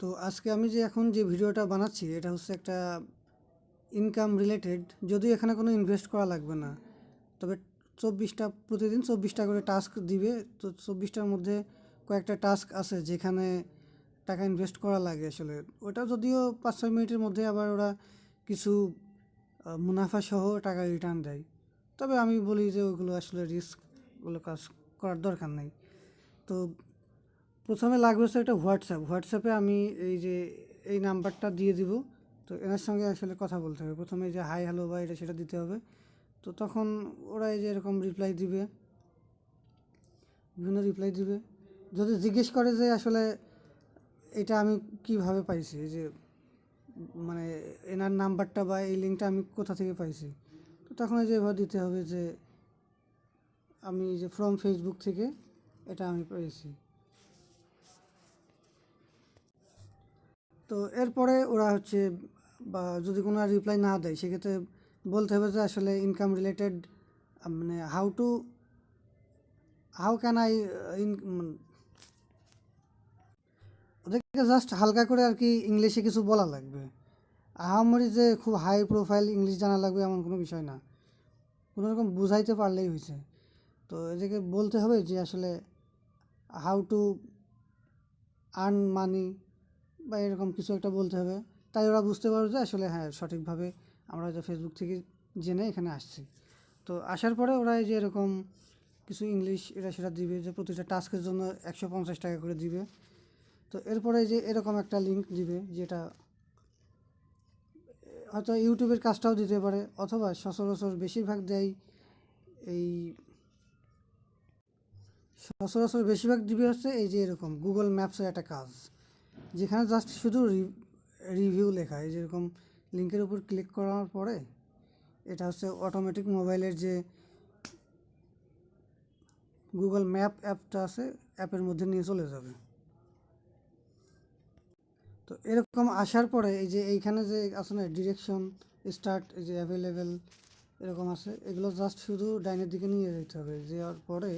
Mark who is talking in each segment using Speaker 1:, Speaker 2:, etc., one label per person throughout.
Speaker 1: তো আজকে আমি যে এখন যে ভিডিওটা বানাচ্ছি এটা হচ্ছে একটা ইনকাম রিলেটেড, যদিও এখানে কোনো ইনভেস্ট করা লাগবে না, তবে প্রতিদিন 24টা করে টাস্ক দিবে। তো 24টার মধ্যে কয়েকটা টাস্ক আছে যেখানে টাকা ইনভেস্ট করা লাগে। আসলে ওটা যদিও 5-6 মিনিটের মধ্যে আবার ওরা কিছু মুনাফা সহ টাকা রিটার্ন দেয়, তবে আমি বলি যে ওগুলো আসলে রিস্কগুলো কাজ করার দরকার নেই। তো প্রথমে লাগবে হচ্ছে একটা হোয়াটসঅ্যাপে আমি এই নাম্বারটা দিয়ে দিব। তো এনার সঙ্গে আসলে কথা বলতে হবে, প্রথমে যে হাই হ্যালো বা এটা সেটা দিতে হবে। তো তখন ওরা এই যে এরকম বিভিন্ন রিপ্লাই দিবে। যদি জিজ্ঞেস করে যে আসলে এটা আমি কিভাবে পাইছি, এই যে মানে এনার নাম্বারটা বা এই লিঙ্কটা আমি কোথা থেকে পাইছি, তো তখন এই যে এভাবে দিতে হবে যে আমি যে ফ্রম ফেসবুক থেকে এটা আমি পেয়েছি। তো এরপরে ওরা হচ্ছে বা যদি কোনো রিপ্লাই না দেয় সেক্ষেত্রে বলতে হবে যে আসলে ইনকাম রিলেটেড, মানে হাউ ক্যান আই ওদেরকে জাস্ট হালকা করে আর কি ইংলিশে কিছু বলা লাগবে। আহামরি যে খুব হাই প্রোফাইল ইংলিশ জানা লাগবে এমন কোনো বিষয় না, কোনো রকম বুঝাইতে পারলেই হয়েছে। তো এদেরকে বলতে হবে যে আসলে হাউ টু আর্ন মানি বা এরকম কিছু একটা বলতে হবে, তাই ওরা বুঝতে পারবে যে আসলে হ্যাঁ সঠিকভাবে আমরা যে ফেসবুক থেকে জেনে এখানে আসছি। তো আসার পরে ওরা এই যে এরকম কিছু ইংলিশ এটা সেটা দিবে, যে প্রতিটা টাস্কের জন্য 150 টাকা করে দিবে। তো এরপরে যে এরকম একটা লিঙ্ক দিবে, যেটা হয়তো ইউটিউবের কাজটাও দিতে পারে, অথবা সচরাচর এই বেশিরভাগ দিবে হচ্ছে এই যে এরকম গুগল ম্যাপসের একটা কাজ, যেখানে জাস্ট শুধু রিভিউ লেখা। এই যেরকম লিঙ্কের উপর ক্লিক করার পরে এটা হচ্ছে অটোমেটিক মোবাইলের যে গুগল ম্যাপ অ্যাপটা আছে অ্যাপের মধ্যে নিয়ে চলে যাবে। তো এরকম আসার পরে এই যে এইখানে যে আছে না ডিরেকশন স্টার্ট, এই যে অ্যাভেলেবেল এরকম আছে, এগুলো জাস্ট শুধু ডাইনের দিকে নিয়ে যেতে হবে। যাওয়ার পরে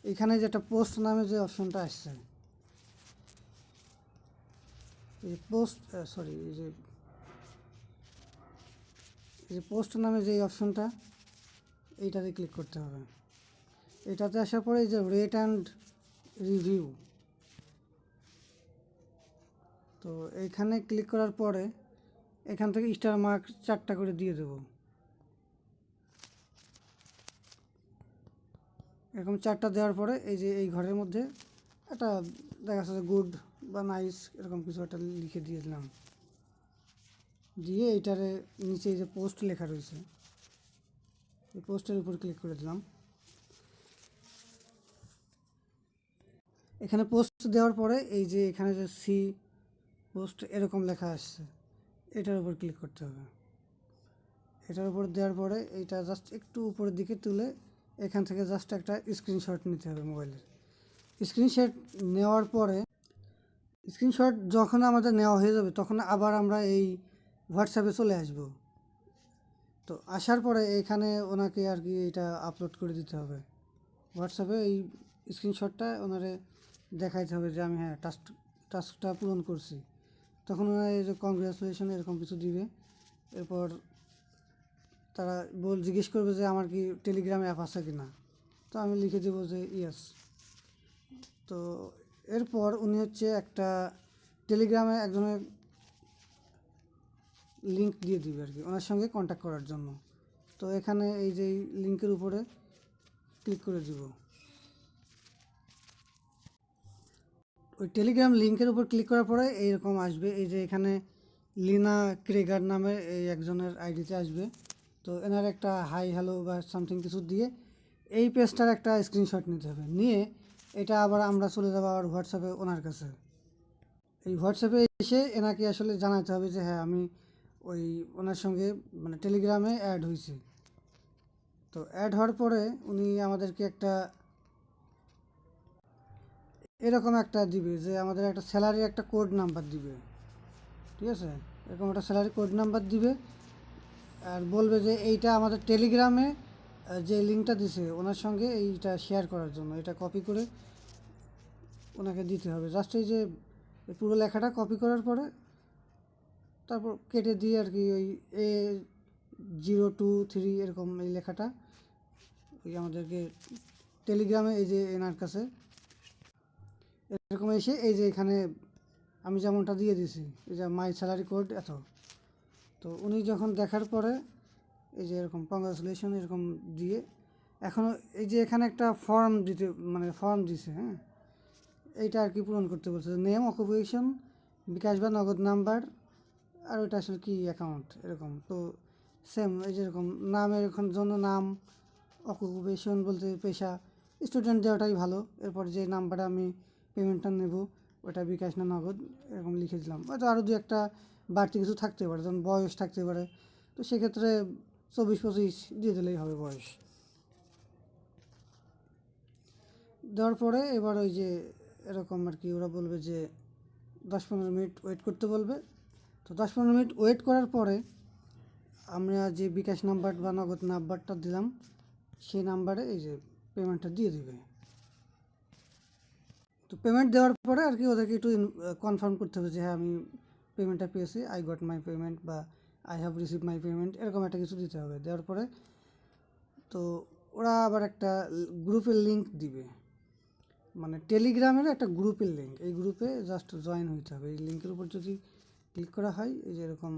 Speaker 1: এখানে যে একটা পোস্ট নামে যে অপশনটা আসছে, এই যে পোস্ট নামে যে অপশনটা, এইটাতে ক্লিক করতে হবে। এটাতে আসার পরে এই যে রেট অ্যান্ড রিভিউ, তো এইখানে ক্লিক করার পরে এখান থেকে স্টার মার্ক 4টা করে দিয়ে দেব। এরকম 4টা দেওয়ার পরে এই যে এই ঘরের মধ্যে একটা দেখা যাচ্ছে গুড বা নাইস এরকম কিছু একটা লিখে দিয়ে দিলাম, দিয়ে এইটারে নিচে এই যে পোস্ট লেখা রয়েছে এই পোস্টের উপর ক্লিক করে দিলাম। এখানে পোস্ট দেওয়ার পরে এই যে এখানে যে সি পোস্ট এরকম লেখা আসছে, এটার উপর ক্লিক করতে হবে। এটার উপর দেওয়ার পরে এইটা জাস্ট একটু উপরের দিকে তুলে এখান থেকে জাস্ট একটা স্ক্রিনশট নিতে হবে মোবাইলের। স্ক্রিনশট নেওয়ার পরে স্ক্রিনশট যখন আমাদের নেওয়া হয়ে যাবে তখন আবার আমরা এই হোয়াটসঅ্যাপে চলে আসব। তো আসার পরে এখানে ওনাকে আর কি এটা আপলোড করে দিতে হবে হোয়াটসঅ্যাপে। এই স্ক্রিনশটটা ওনারে দেখাইতে হবে যে আমি হ্যাঁ টাস্কটা পূরণ করছি। তখন ওনারা এই যে কংগ্রাচুলেশন এরকম কিছু দিবে। এরপর তারা জিজ্ঞেস করবে যে আমার কি টেলিগ্রাম অ্যাপ আছে কি না, তো আমি লিখে দেবো যে ইয়েস। তো এরপর উনি হচ্ছে একটা টেলিগ্রামে একজনের লিঙ্ক দিয়ে দিবে আর কি ওনার সঙ্গে কন্ট্যাক্ট করার জন্য। তো এখানে এই যে লিঙ্কের উপরে ক্লিক করে দিব। ওই টেলিগ্রাম লিঙ্কের উপর ক্লিক করার পরে এইরকম আসবে, এই যে এখানে লিনা ক্রেগার নামে এই একজনের আইডিতে আসবে। তো এনার একটা হাই হ্যালো বা সামথিং কিছু দিয়ে এই পেজটার একটা স্ক্রিনশট নিতে হবে, নিয়ে এটা আবার আমরা চলে যাবো আবার হোয়াটসঅ্যাপে ওনার কাছে। এই হোয়াটসঅ্যাপে এসে এনাকে আসলে জানাতে হবে যে হ্যাঁ আমি ওই ওনার সঙ্গে মানে টেলিগ্রামে অ্যাড হয়েছি। তো অ্যাড হওয়ার পরে উনি আমাদেরকে একটা এরকম একটা দিবে যে আমাদের একটা স্যালারির একটা কোড নাম্বার দিবে, ঠিক আছে? এরকম একটা স্যালারি কোড নাম্বার দিবে আর বলবে যে এইটা আমাদের টেলিগ্রামে যে লিঙ্কটা দিছে ওনার সঙ্গে এইটা শেয়ার করার জন্য এটা কপি করে ওনাকে দিতে হবে। জাস্ট এই যে এই পুরো লেখাটা কপি করার পরে তারপর কেটে দিয়ে আর কি ওই A023 এরকম এই লেখাটা ওই আমাদেরকে টেলিগ্রামে এই যে এনার কাছে এরকম এসে এই যে এখানে আমি যেমনটা দিয়ে দিছি এই যে মাই স্যালারি কোড এত, তো উনি যখন দেখার পরে এই যে এরকম কংগ্রাচুলেশন এরকম দিয়ে এখনও এই যে এখানে একটা ফর্ম দিতে মানে ফর্ম দিছে, হ্যাঁ, এইটা আর কি পূরণ করতে বলছে, নেম, অকুপেশন, বিকাশ বা নগদ নাম্বার, আর ওইটা আসলে কি অ্যাকাউন্ট এরকম। তো সেম এই যেরকম নামের এখন জন্য নাম, অকুপেশন বলতে পেশা, স্টুডেন্ট দেওয়াটাই ভালো। এরপর যে নাম্বারে আমি পেমেন্টটা নেব ওটা বিকাশ না নগদ এরকম লিখে দিলাম। হয়তো আরও দু একটা বাড়তি কিছু থাকতে পারে, যেমন বয়স থাকতে পারে, তো সেক্ষেত্রে 24-25 দিয়ে দিলেই হবে বয়স। দেওয়ার পরে এবার ওই যে এরকম আর কি ওরা বলবে যে 10-15 মিনিট ওয়েট করতে বলবে। তো 10-15 মিনিট ওয়েট করার পরে আমরা যে বিকাশ নাম্বার বা নগদ নাম্বারটা দিলাম সেই নাম্বারে এই যে পেমেন্টটা দিয়ে দিবে। তো পেমেন্ট দেওয়ার পরে আর কি ওদেরকে একটু কনফার্ম করতে হবে যে হ্যাঁ আমি পেমেন্টটা পেয়েছি, আই গট মাই পেমেন্ট বা I have receive my payment, এরকম একটা কিছু দিতে হবে। দেওয়ার পরে তো ওরা আবার একটা গ্রুপের লিঙ্ক দিবে, মানে টেলিগ্রামের একটা গ্রুপের লিঙ্ক, এই গ্রুপে জাস্ট জয়েন হইতে হবে। এই লিঙ্কের উপর যদি ক্লিক করা হয় এই যে এরকম,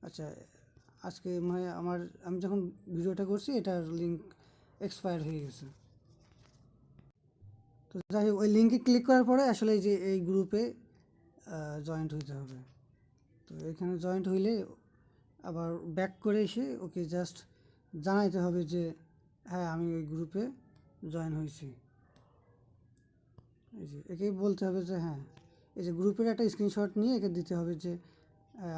Speaker 1: আচ্ছা আজকে মানে আমি যখন ভিডিওটা করছি এটার লিঙ্ক এক্সপায়ার হয়ে গেছে। তো যাই হোক ওই লিঙ্কে ক্লিক করার পরে আসলে এই যে এই গ্রুপে জয়েন্ট হইতে হবে। তো এখানে জয়েন্ট হইলে আবার ব্যাক করে এসে ওকে জাস্ট জানাইতে হবে যে হ্যাঁ আমি ওই গ্রুপে জয়েন হয়েছি। এই যে একেই বলতে হবে যে হ্যাঁ, এই যে গ্রুপের একটা স্ক্রিনশট নিয়ে একে দিতে হবে যে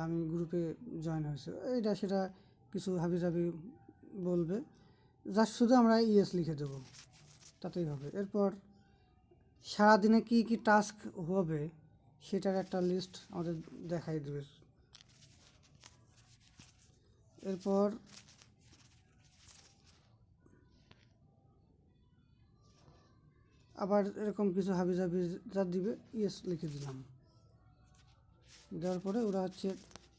Speaker 1: আমি গ্রুপে জয়েন হয়েছি, এইটা সেটা কিছু হাবিজাবি বলবে, জাস্ট শুধু আমরা ইয়েস লিখে দেবো তাতেই হবে। এরপর সারাদিনে কি কি টাস্ক হবে সেটার একটা লিস্ট আমাদের দেখাই দেবে। এরপর আবার এরকম কিছু হাবিজাবি যা দিবে ইয়েস লিখে দিলাম। দেওয়ার পরে ওরা হচ্ছে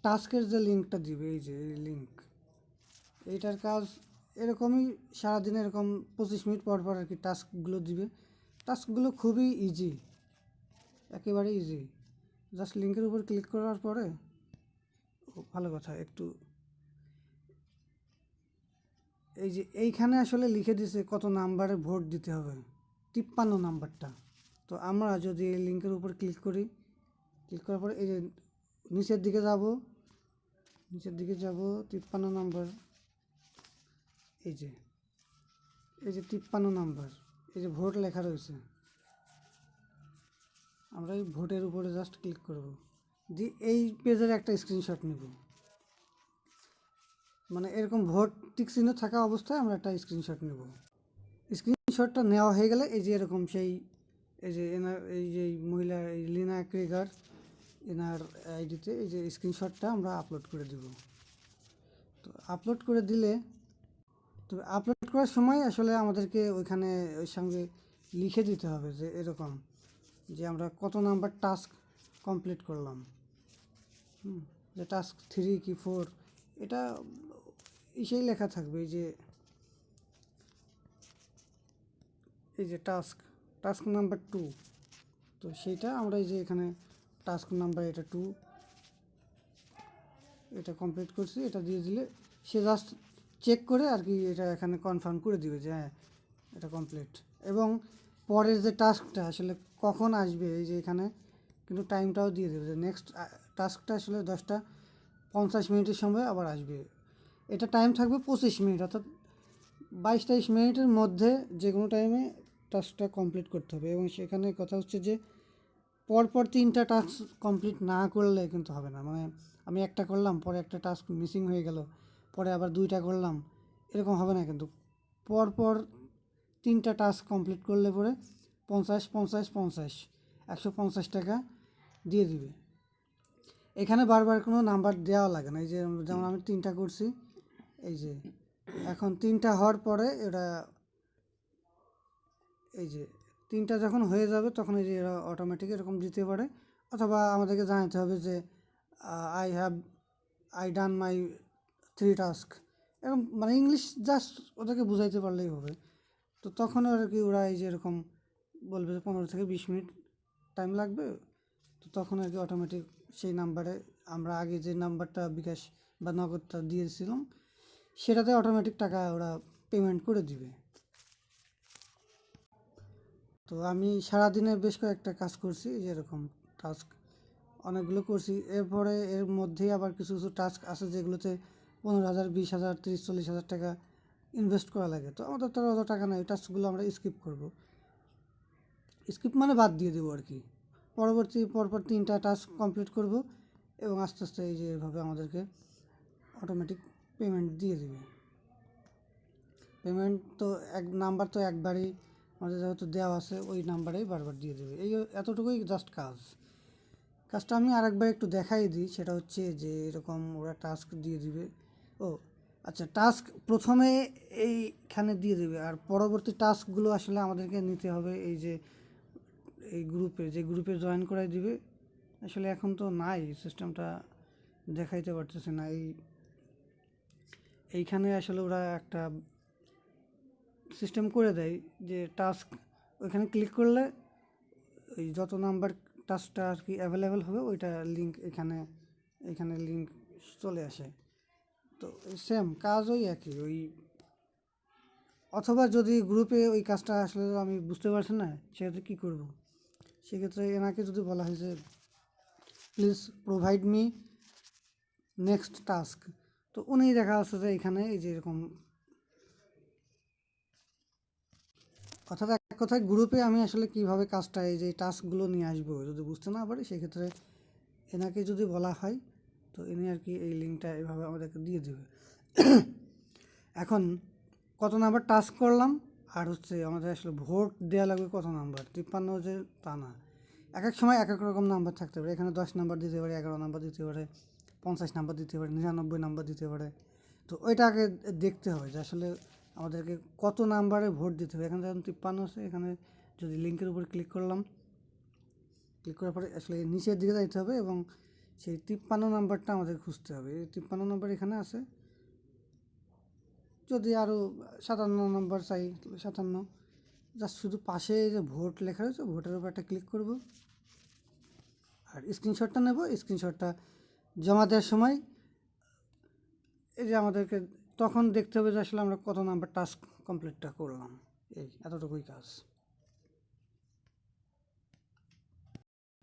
Speaker 1: টাস্কের যে লিঙ্কটা দিবে, এই যে এই লিঙ্ক, এইটার কাজ এরকমই সারাদিনে এরকম 25 মিনিট পর পর আর কি টাস্কগুলো দিবে। টাস্কগুলো খুবই ইজি, একেবারে ইজি, জাস্ট লিঙ্কের উপর ক্লিক করার পরে ভালো কথা একটু এই যে এইখানে আসলে লিখে দিছে কত নাম্বারে ভোট দিতে হবে, 53 নাম্বারটা। তো আমরা যদি এই লিঙ্কের উপর ক্লিক করি, ক্লিক করার পরে এই যে নিচের দিকে যাব 53 নাম্বার, এই যে 53 নাম্বার, এই যে ভোট লেখা রয়েছে, আমরা এই ভোটের উপরে জাস্ট ক্লিক করব, দিয়ে এই পেজের একটা স্ক্রিনশট নেব, মানে এরকম ভোট টিক চিহ্ন থাকা অবস্থায় আমরা একটা স্ক্রিনশট নেব। স্ক্রিনশটটা নেওয়া হয়ে গেলে এই যে এরকম সেই এই যে এনার এই যে মহিলা এই লিনা ক্রেগার এনার আইডিতে এই যে স্ক্রিনশটটা আমরা আপলোড করে দেব। তো আপলোড করে দিলে, তো আপলোড করার সময় আসলে আমাদেরকে ওইখানে ওই সঙ্গে লিখে দিতে হবে যে এরকম যে আমরা কত নাম্বার টাস্ক কমপ্লিট করলাম, যে টাস্ক 3 কি 4 এটা ইসেই লেখা থাকবে। এই যে টাস্ক নাম্বার 2, তো সেইটা আমরা এই যে এখানে টাস্ক নাম্বার এটা 2 এটা কমপ্লিট করছি, এটা দিয়ে দিলে সে জাস্ট চেক করে আর কি এটা এখানে কনফার্ম করে দিবে যে হ্যাঁ এটা কমপ্লিট। এবং পরের যে টাস্কটা আসলে কখন আসবে এই যে এখানে কিন্তু টাইমটাও দিয়ে দেবে যে নেক্সট টাস্কটা আসলে 10:50 সময় আবার আসবে। এটা টাইম থাকবে 25 মিনিট, অর্থাৎ 22-23 মিনিটের মধ্যে যে কোনো টাইমে টাস্কটা কমপ্লিট করতে হবে। এবং সেখানে কথা হচ্ছে যে পরপর 3টা টাস্ক কমপ্লিট না করলে কিন্তু হবে না, মানে আমি একটা করলাম পরে একটা টাস্ক মিসিং হয়ে গেল, পরে আবার 2টা করলাম, এরকম হবে না কিন্তু পরপর 3টা টাস্ক কমপ্লিট করলে পরে 50-50-50 150 টাকা দিয়ে দিবে। এখানে বারবার কোনো নাম্বার দেওয়া লাগে না, এই যে যেমন আমি 3টা করছি, এই যে এখন 3টা হওয়ার পরে এটা এই যে 3টা যখন হয়ে যাবে তখন এই যে এরা অটোমেটিক এরকম দিতে পারে, অথবা আমাদেরকে জানাতে হবে যে আই ডান মাই 3 টাস্ক, এরকম মানে ইংলিশ জাস্ট ওদেরকে বুঝাইতে পারলেই হবে। তো তখন আর কি ওরা এই যে এরকম বলবে যে 15 থেকে 20 মিনিট টাইম লাগবে। তো তখন আর কি অটোমেটিক সেই নাম্বারে আমরা আগে যে নাম্বারটা বিকাশ বা নগদটা দিয়েছিলাম সেটাতে অটোমেটিক টাকা ওরা পেমেন্ট করে দিবে। তো আমি সারাদিনে বেশ কয়েকটা কাজ করছি, যেরকম টাস্ক অনেকগুলো করছি। এরপরে এর মধ্যেই আবার কিছু কিছু টাস্ক আছে যেগুলোতে 15,000, 20,000, 30-40 হাজার টাকা ইনভেস্ট করা লাগে। তো আমাদের তো অত টাকা নেই, টাস্কগুলো আমরা স্কিপ করব। স্কিপ মানে বাদ দিয়ে দেবো আর কি। পরপর 3টা টাস্ক কমপ্লিট করব এবং আস্তে আস্তে এই যে এভাবে আমাদেরকে অটোমেটিক পেমেন্ট দিয়ে দেবে। পেমেন্ট তো নাম্বার তো একবারই আমাদের যেহেতু দেওয়া আছে ওই নাম্বারেই বারবার দিয়ে দেবে। এই এতটুকুই জাস্ট কাজটা আমি আরেকবার একটু দেখাই দিই। সেটা হচ্ছে যে এরকম ওরা টাস্ক দিয়ে দিবে। ও আচ্ছা, টাস্ক প্রথমে এইখানে দিয়ে দেবে, আর পরবর্তী টাস্কগুলো আসলে আমাদেরকে নিতে হবে এই যে এই গ্রুপে জয়েন করাই দিবে। আসলে এখন তো নাই সিস্টেমটা, দেখাইতে পারতেছে না। এইখানে আসলে ওরা একটা সিস্টেম করে দেয় যে টাস্ক ওইখানে ক্লিক করলে ওই যত নাম্বার টাস্কটা আর কি অ্যাভেলেবেল হবে ওইটা লিঙ্ক এখানে লিঙ্ক চলে আসে। তো সেম কাজ ওই একই। অথবা যদি গ্রুপে ওই কাজটা আসলে আমি বুঝতে পারছি না সেক্ষেত্রে কী করব, সেক্ষেত্রে এনাকে যদি বলা হয় যে please provide me next task, তো উনি দেখা যাচ্ছে যে এখানে এই যে এরকম, অর্থাৎ এক কথায় গ্রুপে আমি আসলে কীভাবে কাজটা এই যে টাস্কগুলো নিয়ে আসবো যদি বুঝতে না পারি, সেক্ষেত্রে এনাকে যদি বলা হয় তো ইনি আর কি এই লিঙ্কটা এভাবে আমাদেরকে দিয়ে দেবে। এখন কত নাম্বার টাস্ক করলাম আর হচ্ছে আমাদের আসলে ভোট দেওয়া লাগবে কত নাম্বার, 53 যে তা না, এক এক সময় এক এক রকম নাম্বার থাকতে পারে। এখানে 10 নাম্বার দিতে পারে, 11 নাম্বার দিতে পারে, 50 নাম্বার দিতে পারে, 99 নাম্বার দিতে পারে। তো ওইটা আগে দেখতে হবে যে আসলে আমাদেরকে কত নাম্বারে ভোট দিতে হবে। এখানে যখন 53 আছে, এখানে যদি লিঙ্কের উপর ক্লিক করার পরে আসলে নিচের দিকে যাইতে হবে এবং সেই 53 নাম্বারটা আমাদের খুঁজতে হবে। এই 53 নাম্বার এখানে আছে। যদি আরও 57 নাম্বার চাই, 57, জাস্ট শুধু পাশে যে ভোট লেখা রয়েছে ভোটের উপর একটা ক্লিক করব আর স্ক্রিনশটটা নেব। স্ক্রিনশটটা জমা দেওয়ার সময় এই যে আমাদেরকে তখন দেখতে হবে যে আসলে আমরা কত নাম্বার টাস্ক কমপ্লিটটা করলাম। এতটুকুই কাজ।